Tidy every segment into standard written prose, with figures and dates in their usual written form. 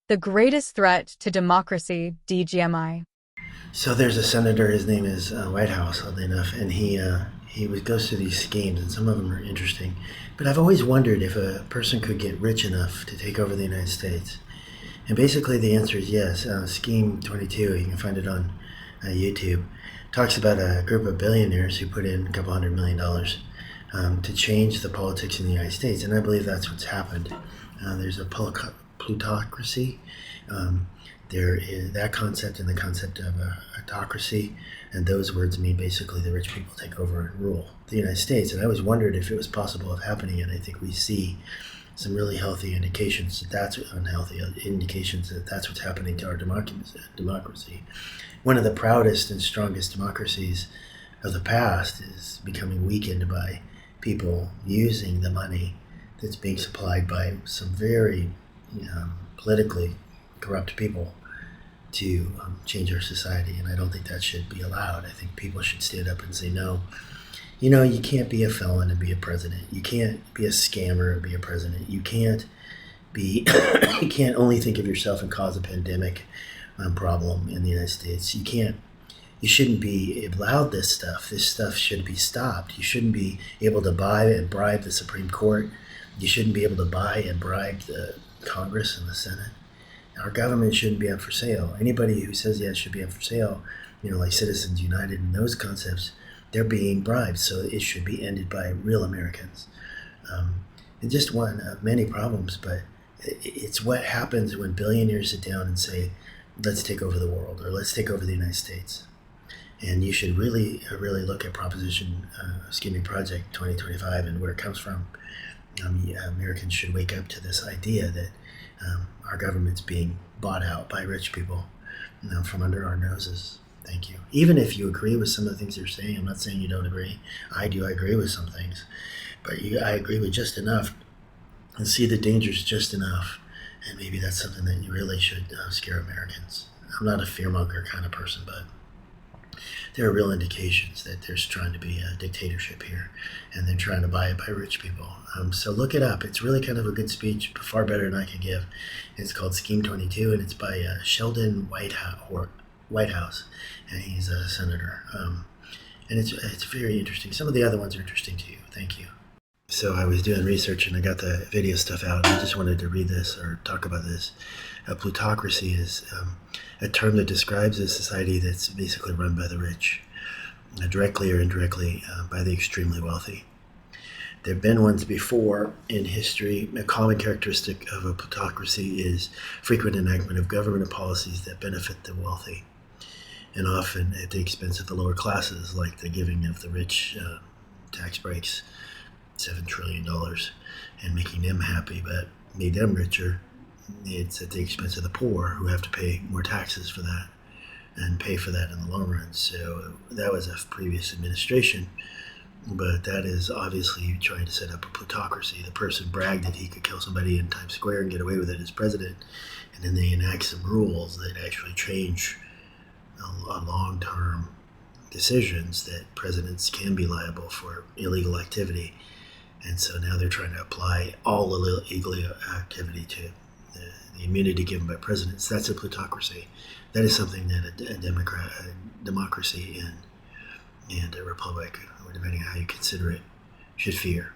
The greatest threat to democracy, DGMI. So there's a senator. His name is Whitehouse, oddly enough, and he goes through these schemes, and some of them are interesting. But I've always wondered if a person could get rich enough to take over the United States. And basically, the answer is yes. Scheme 22, you can find it on YouTube, talks about a group of billionaires who put in a couple $100 million to change the politics in the United States, and I believe that's what's happened. There's a plutocracy. There is that concept and the concept of a autocracy, and those words mean basically the rich people take over and rule the United States. And I always wondered if it was possible of happening, and I think we see some really healthy indications that that's unhealthy indications that that's what's happening to our democracy. One of the proudest and strongest democracies of the past is becoming weakened by people using the money that's being supplied by some very politically corrupt people to change our society, and I don't think that should be allowed. I think people should stand up and say, no, you can't be a felon and be a president. You can't be a scammer and be a president. You can't be, you can't only think of yourself and cause a pandemic problem in the United States. You shouldn't be allowed this stuff. This stuff should be stopped. You shouldn't be able to buy and bribe the Supreme Court. You shouldn't be able to buy and bribe the Congress and the Senate. Our government shouldn't be up for sale. Anybody who says it should be up for sale, like Citizens United and those concepts, they're being bribed. So it should be ended by real Americans. And just one of many problems, but it's what happens when billionaires sit down and say, let's take over the world, or let's take over the United States. And you should really look at Project 2025 and where it comes from. Americans should wake up to this idea that our government's being bought out by rich people from under our noses. Thank you. Even if you agree with some of the things they're saying, I'm not saying you don't agree. I do. I agree with some things. But I agree with just enough and see the dangers just enough. And maybe that's something that you really should scare Americans. I'm not a fearmonger kind of person, but there are real indications that there's trying to be a dictatorship here, and they're trying to buy it by rich people. So look it up. It's really kind of a good speech, far better than I could give. It's called Scheme 22, and it's by Sheldon Whitehouse, and he's a senator. And it's very interesting. Some of the other ones are interesting too. Thank you. So I was doing research and I got the video stuff out, and I just wanted to read this or talk about this. Plutocracy is a term that describes a society that's basically run by the rich, directly or indirectly by the extremely wealthy. There have been ones before in history. A common characteristic of a plutocracy is frequent enactment of government policies that benefit the wealthy, and often at the expense of the lower classes, like the giving of the rich tax breaks, $7 trillion, and making them happy, but made them richer. It's at the expense of the poor, who have to pay more taxes for that and pay for that in the long run. So that was a previous administration, but that is obviously trying to set up a plutocracy. The person bragged that he could kill somebody in Times Square and get away with it as president, and then they enact some rules that actually change a long-term decisions that presidents can be liable for illegal activity. And so now they're trying to apply all illegal activity to the immunity given by presidents. That's a plutocracy. That is something that a democracy and a republic, or depending on how you consider it, should fear.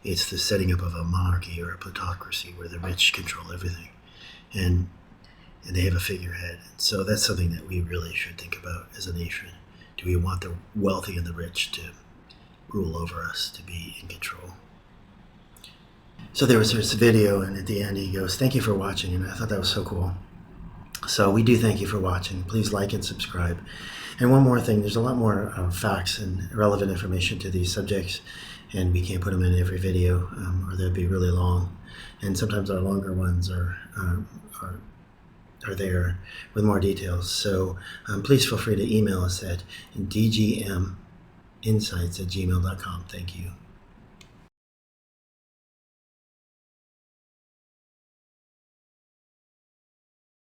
It's the setting up of a monarchy or a plutocracy where the rich control everything, and they have a figurehead. So that's something that we really should think about as a nation. Do we want the wealthy and the rich to rule over us, to be in control? So there was this video, and at the end he goes, thank you for watching, and I thought that was so cool. So we do thank you for watching. Please like and subscribe. And one more thing, there's a lot more facts and relevant information to these subjects, and we can't put them in every video, or they'd be really long. And sometimes our longer ones are there with more details. So please feel free to email us at dgminsights@gmail.com. Thank you.